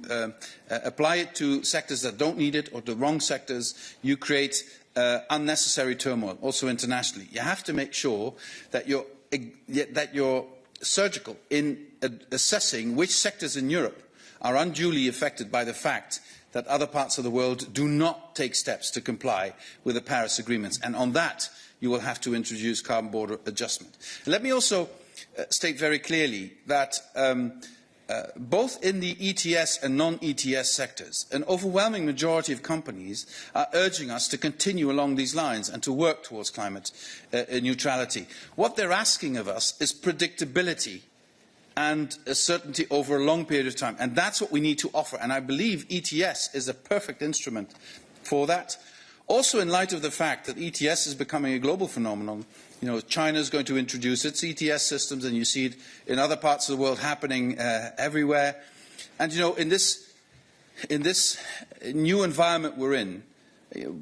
apply it to sectors that don't need it or the wrong sectors, you create unnecessary turmoil, also internationally. You have to make sure that you're surgical in assessing which sectors in Europe are unduly affected by the fact that other parts of the world do not take steps to comply with the Paris agreements. And on that, you will have to introduce carbon border adjustment. Let me also state very clearly that both in the ETS and non-ETS sectors, an overwhelming majority of companies are urging us to continue along these lines and to work towards climate neutrality. What they're asking of us is predictability and a certainty over a long period of time. And that's what we need to offer. And I believe ETS is a perfect instrument for that. Also, in light of the fact that ETS is becoming a global phenomenon, China is going to introduce its ETS systems, and you see it in other parts of the world happening everywhere. And, in this new environment we're in,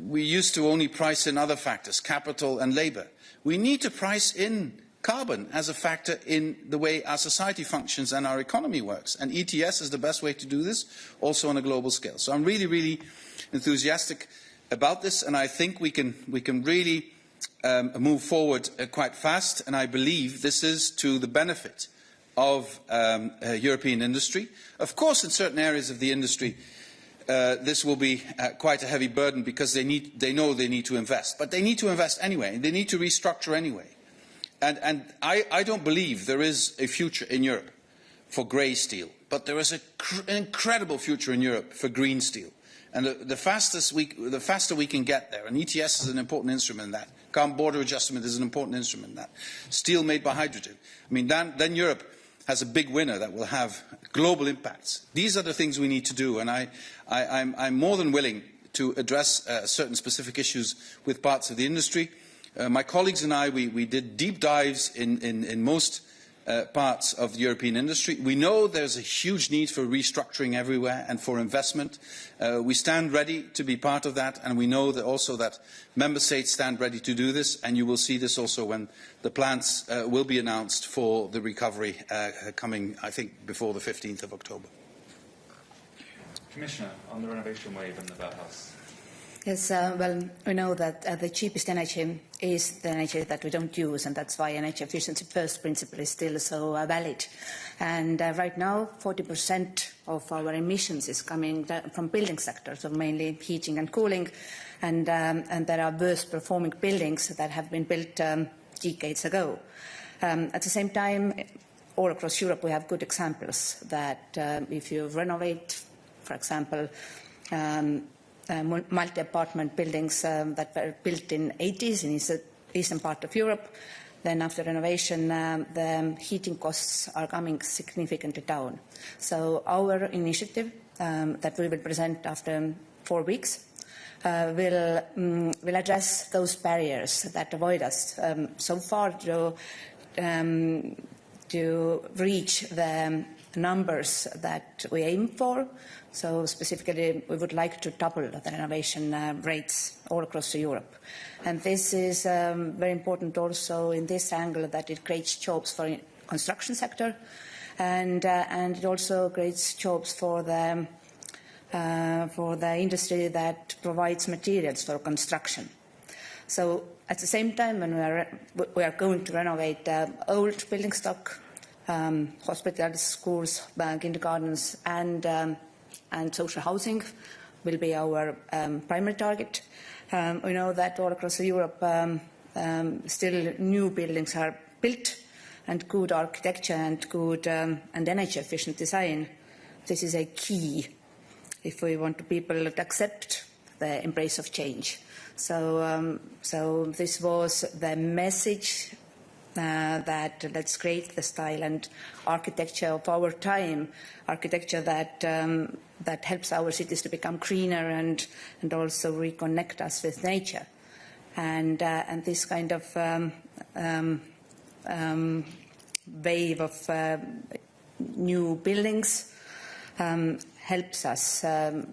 we used to only price in other factors, capital and labour. We need to price in carbon as a factor in the way our society functions and our economy works. And ETS is the best way to do this, also on a global scale. So I'm really, really enthusiastic about this, and I think we can really move forward quite fast, and I believe this is to the benefit of European industry. Of course, in certain areas of the industry, this will be quite a heavy burden because they know they need to invest. But they need to invest anyway, and they need to restructure anyway. And I don't believe there is a future in Europe for grey steel, but there is an incredible future in Europe for green steel. And the faster we can get there, and ETS is an important instrument in that. Carbon border adjustment is an important instrument in that. Steel made by hydrogen. I mean, then Europe has a big winner that will have global impacts. These are the things we need to do, and I'm more than willing to address certain specific issues with parts of the industry. My colleagues and I, we did deep dives in most parts of the European industry. We know there's a huge need for restructuring everywhere and for investment. We stand ready to be part of that, and we know that also that member states stand ready to do this, and you will see this also when the plans will be announced for the recovery coming, I think, before the 15th of October. Commissioner, on the renovation wave and the Bauhaus. Yes, well, we know that the cheapest energy is the energy that we don't use, and that's why energy efficiency first principle is still so valid. And right now, 40% of our emissions is coming from building sector, so mainly heating and cooling, and there are worse-performing buildings that have been built decades ago. At the same time, all across Europe, we have good examples that if you renovate, for example, multi-apartment buildings that were built in the 80s in the eastern part of Europe. Then after renovation, the heating costs are coming significantly down. So our initiative that we will present after 4 weeks will address those barriers that avoid us so far to reach the numbers that we aim for. So specifically, we would like to double the renovation rates all across Europe. And this is very important also in this angle that it creates jobs for the construction sector, and it also creates jobs for the industry that provides materials for construction. So at the same time, when we are going to renovate old building stock, hospitals, schools, kindergartens, and social housing will be our primary target. We know that all across Europe, still new buildings are built, and good architecture and good and energy-efficient design. This is a key if we want people to accept the embrace of change. So this was the message that let's create the style and architecture of our time, architecture that helps our cities to become greener and also reconnect us with nature. And this kind of wave of new buildings helps us to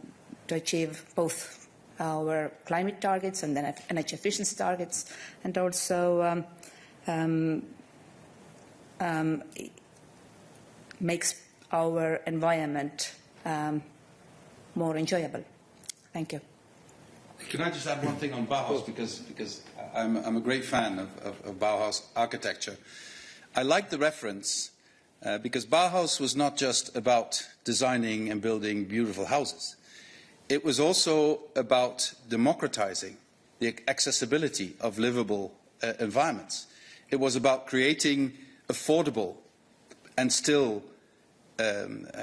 achieve both our climate targets and then energy efficiency targets, and also makes our environment more enjoyable. Thank you. Can I just add one thing on Bauhaus, because I'm a great fan of Bauhaus architecture. I like the reference because Bauhaus was not just about designing and building beautiful houses. It was also about democratizing the accessibility of livable environments. It was about creating affordable and still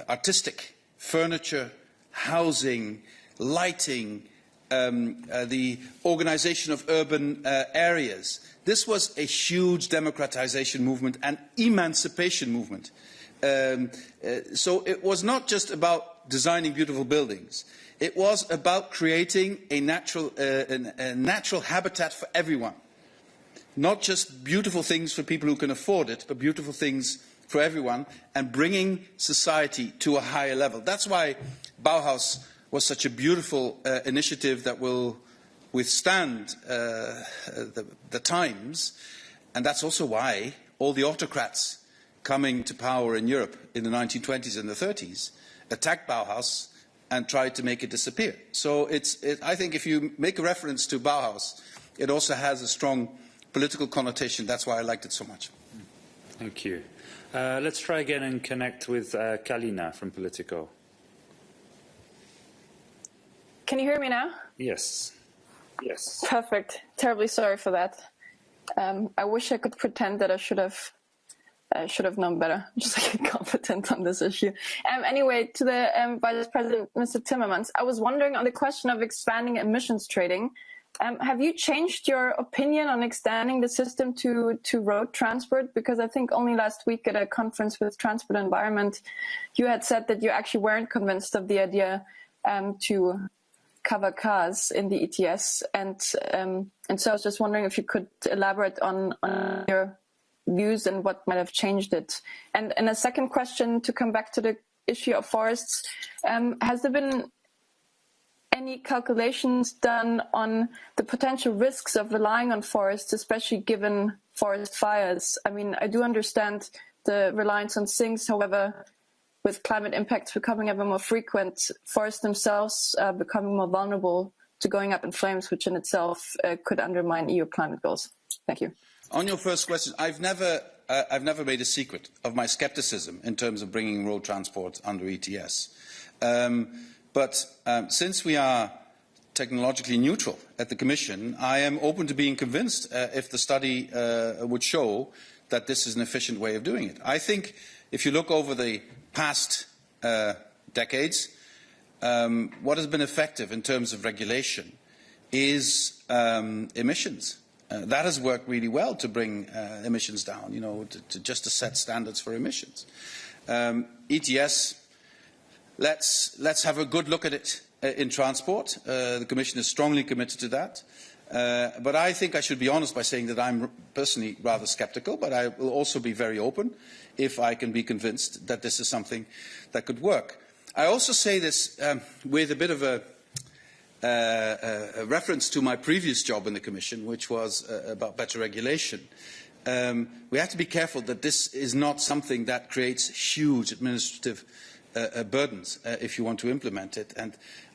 artistic furniture, housing, lighting, the organisation of urban areas. This was a huge democratisation movement and emancipation movement. So it was not just about designing beautiful buildings. It was about creating a natural habitat for everyone. Not just beautiful things for people who can afford it, but beautiful things for everyone, and bringing society to a higher level. That's why Bauhaus was such a beautiful initiative that will withstand the times, and that's also why all the autocrats coming to power in Europe in the 1920s and the 30s attacked Bauhaus and tried to make it disappear. So I think if you make a reference to Bauhaus, it also has a strong political connotation. That's why I liked it so much. Thank you. Let's try again and connect with Kalina from Politico. Can you hear me now? Yes. Yes. Perfect. Terribly sorry for that. I wish I could pretend that I should have known better. I'm just like incompetent on this issue. Anyway, to the Vice President, Mr. Timmermans, I was wondering on the question of expanding emissions trading. Have you changed your opinion on extending the system to road transport? Because I think only last week at a conference with Transport and Environment, you had said that you actually weren't convinced of the idea to cover cars in the ETS. And so I was just wondering if you could elaborate on your views and what might have changed it. And a second question to come back to the issue of forests. Has there been any calculations done on the potential risks of relying on forests, especially given forest fires? I mean, I do understand the reliance on sinks. However, with climate impacts becoming ever more frequent, forests themselves are becoming more vulnerable to going up in flames, which in itself could undermine EU climate goals. Thank you. On your first question, I've never made a secret of my scepticism in terms of bringing road transport under ETS. But since we are technologically neutral at the Commission, I am open to being convinced if the study would show that this is an efficient way of doing it. I think if you look over the past decades, what has been effective in terms of regulation is emissions. That has worked really well to bring emissions down, just to set standards for emissions. ETS, let's have a good look at it in transport. The Commission is strongly committed to that. But I think I should be honest by saying that I'm personally rather sceptical, but I will also be very open if I can be convinced that this is something that could work. I also say this with a bit of a reference to my previous job in the Commission, which was about better regulation. We have to be careful that this is not something that creates huge administrative burdens if you want to implement it.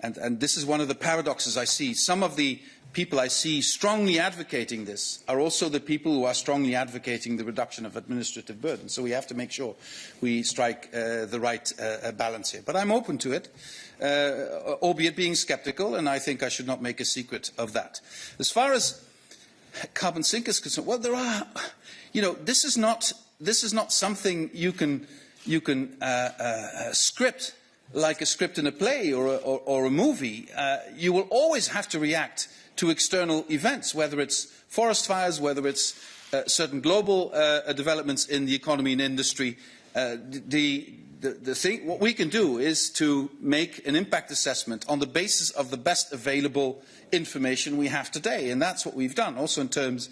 And this is one of the paradoxes I see. Some of the people I see strongly advocating this are also the people who are strongly advocating the reduction of administrative burden. So we have to make sure we strike the right balance here. But I'm open to it, albeit being sceptical, and I think I should not make a secret of that. As far as carbon sink is concerned, well, there are, this is not something you can script like a script in a play or a movie. You will always have to react to external events, whether it's forest fires, whether it's certain global developments in the economy and industry. What we can do is to make an impact assessment on the basis of the best available information we have today, and that's what we've done, also in terms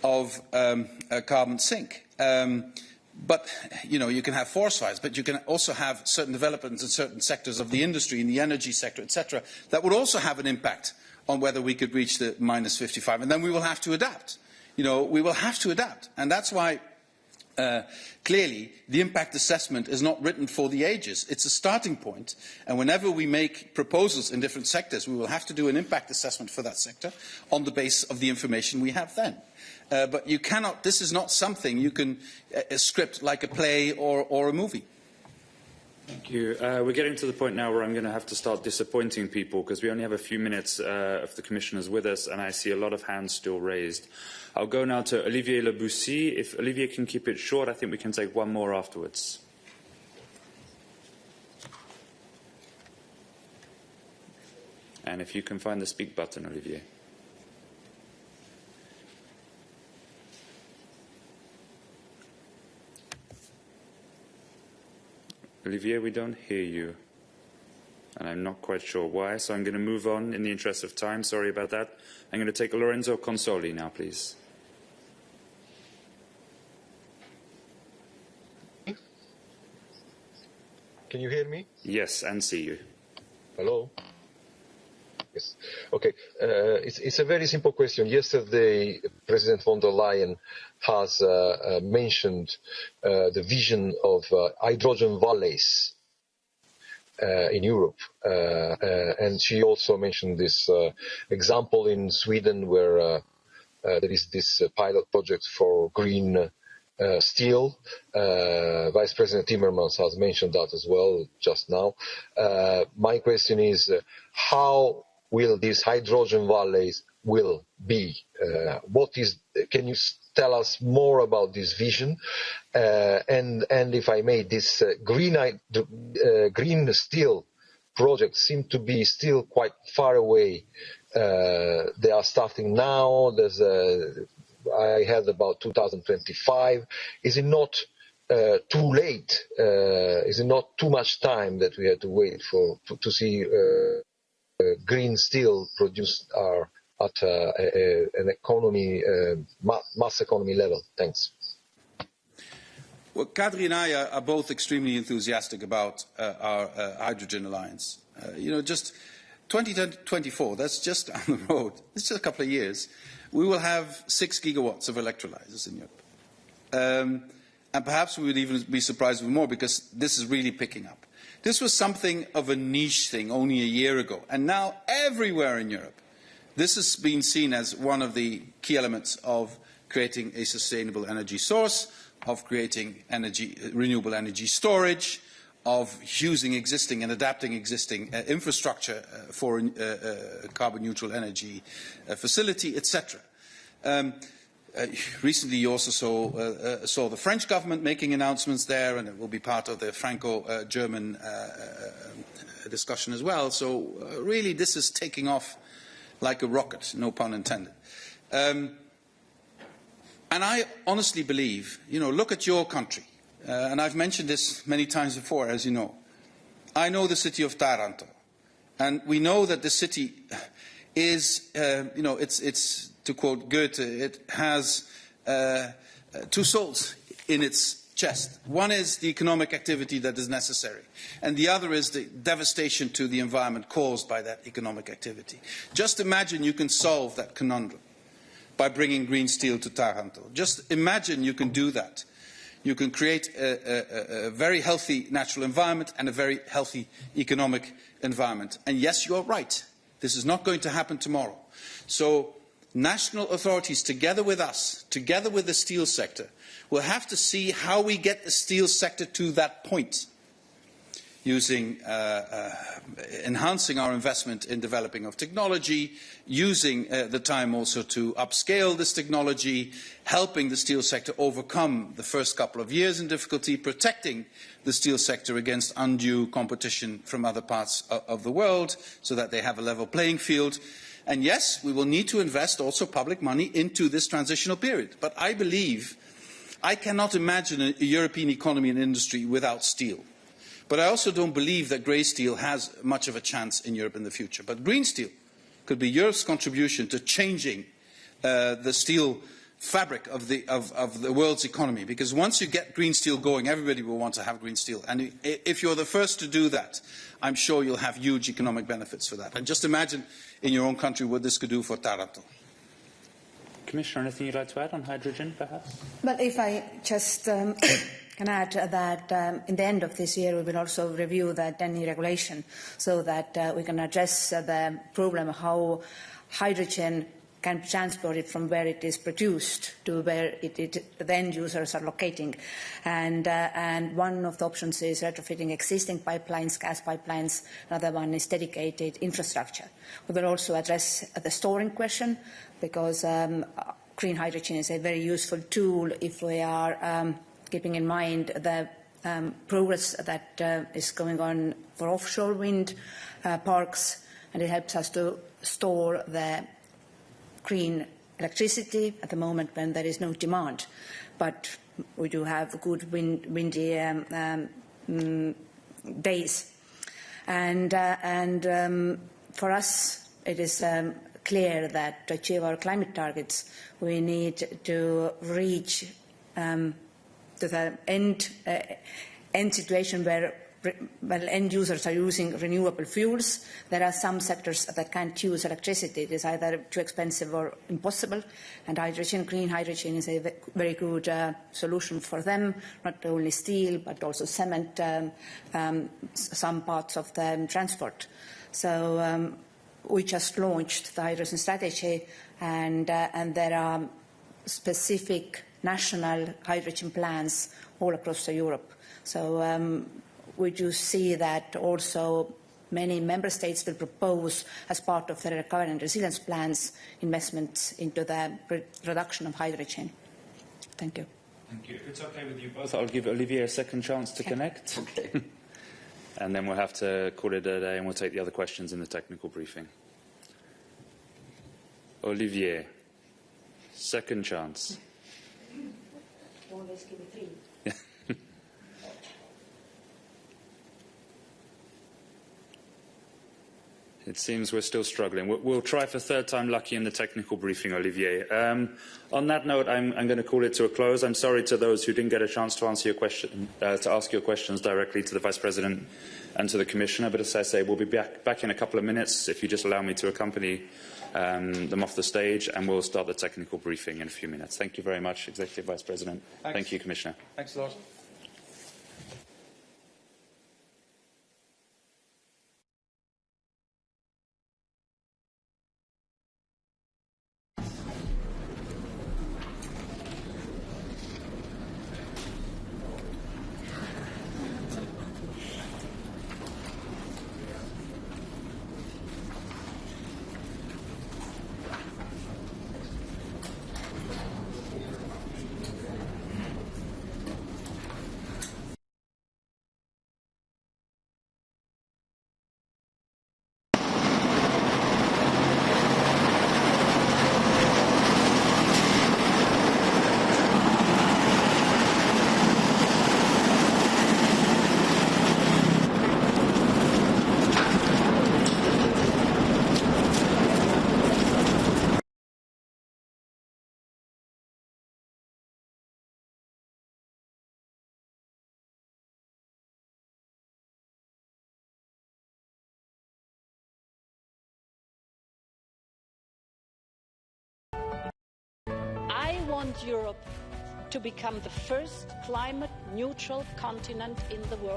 of a carbon sink. But, you can have forest fires, but you can also have certain developments in certain sectors of the industry, in the energy sector, etc., that would also have an impact on whether we could reach the minus 55. And then we will have to adapt. We will have to adapt. And that's why, clearly, the impact assessment is not written for the ages. It's a starting point. And whenever we make proposals in different sectors, we will have to do an impact assessment for that sector on the basis of the information we have then. But you cannot, this is not something you can script like a play or a movie. Thank you. We're getting to the point now where I'm going to have to start disappointing people because we only have a few minutes of the commissioners with us, and I see a lot of hands still raised. I'll go now to Olivier Leboussy. If Olivier can keep it short, I think we can take one more afterwards. And if you can find the speak button, Olivier. Olivier, we don't hear you. And I'm not quite sure why, so I'm going to move on in the interest of time. Sorry about that. I'm going to take Lorenzo Consoli now, please. Can you hear me? Yes, and see you. Hello? Yes. Okay. It's a very simple question. Yesterday, President von der Leyen has mentioned the vision of hydrogen valleys in Europe. And she also mentioned this example in Sweden where there is this pilot project for green steel. Vice President Timmermans has mentioned that as well just now. My question is, how will these hydrogen valleys will be? Can you tell us more about this vision? And if I may, this green steel project seem to be still quite far away. They are starting now. I heard about 2025. Is it not too late? Is it not too much time that we have to wait to see green steel produced at an economy, mass economy level? Thanks. Well, Kadri and I are both extremely enthusiastic about our hydrogen alliance. Just 2024, that's just down the road. It's just a couple of years. We will have 6 gigawatts of electrolyzers in Europe. And perhaps we would even be surprised with more because this is really picking up. This was something of a niche thing only a year ago. And now everywhere in Europe, this has been seen as one of the key elements of creating a sustainable energy source, of creating renewable energy storage, of using existing and adapting existing infrastructure for a carbon-neutral energy facility, etc. Recently, you also saw the French government making announcements there, and it will be part of the Franco-German discussion as well. So really, this is taking off like a rocket, no pun intended. And I honestly believe, look at your country. And I've mentioned this many times before, as you know. I know the city of Taranto. And we know that the city is, it's to quote Goethe, it has 2 souls in its chest. One is the economic activity that is necessary. And the other is the devastation to the environment caused by that economic activity. Just imagine you can solve that conundrum by bringing green steel to Taranto. Just imagine you can do that. You can create a very healthy natural environment and a very healthy economic environment. And yes, you are right. This is not going to happen tomorrow. So national authorities, together with us, together with the steel sector, will have to see how we get the steel sector to that point, using enhancing our investment in developing of technology, using the time also to upscale this technology, helping the steel sector overcome the first couple of years in difficulty, protecting the steel sector against undue competition from other parts of the world so that they have a level playing field. And yes, we will need to invest also public money into this transitional period. But I believe I cannot imagine a European economy and industry without steel. But I also don't believe that grey steel has much of a chance in Europe in the future. But green steel could be Europe's contribution to changing the steel fabric of the world's economy. Because once you get green steel going, everybody will want to have green steel. And if you're the first to do that, I'm sure you'll have huge economic benefits for that. And just imagine in your own country what this could do for Taranto. Commissioner, anything you'd like to add on hydrogen, perhaps? Well, if I just can add that in the end of this year we will also review the TEN-E regulation so that we can address the problem of how hydrogen can be transported from where it is produced to where the end users are locating. And one of the options is retrofitting existing pipelines, gas pipelines. Another one is dedicated infrastructure. We will also address the storing question, because green hydrogen is a very useful tool if we are keeping in mind the progress that is going on for offshore wind parks, and it helps us to store the green electricity at the moment when there is no demand. But we do have good windy days. And for us, it is clear that to achieve our climate targets, we need to reach to the end situation where end users are using renewable fuels. There are some sectors that can't use electricity. It is either too expensive or impossible. And hydrogen, green hydrogen, is a very good solution for them, not only steel, but also cement, some parts of the transport. So we just launched the hydrogen strategy, and there are specific national hydrogen plans all across Europe. So we do see that also many member states will propose, as part of their recovery and resilience plans, investments into the production of hydrogen. Thank you. Thank you. If it's okay with you both, I'll give Olivier a second chance to connect. Okay. And then we'll have to call it a day, and we'll take the other questions in the technical briefing. Olivier, second chance. Always give it 3. It seems we're still struggling. We'll try for third time lucky in the technical briefing, Olivier. On that note, I'm going to call it to a close. I'm sorry to those who didn't get a chance to answer your question, to ask your questions directly to the Vice President and to the Commissioner. But as I say, we'll be back in a couple of minutes, if you just allow me to accompany them off the stage, and we'll start the technical briefing in a few minutes. Thank you very much, Executive Vice President. Thanks. Thank you, Commissioner. Thanks a lot. I want Europe to become the first climate-neutral continent in the world.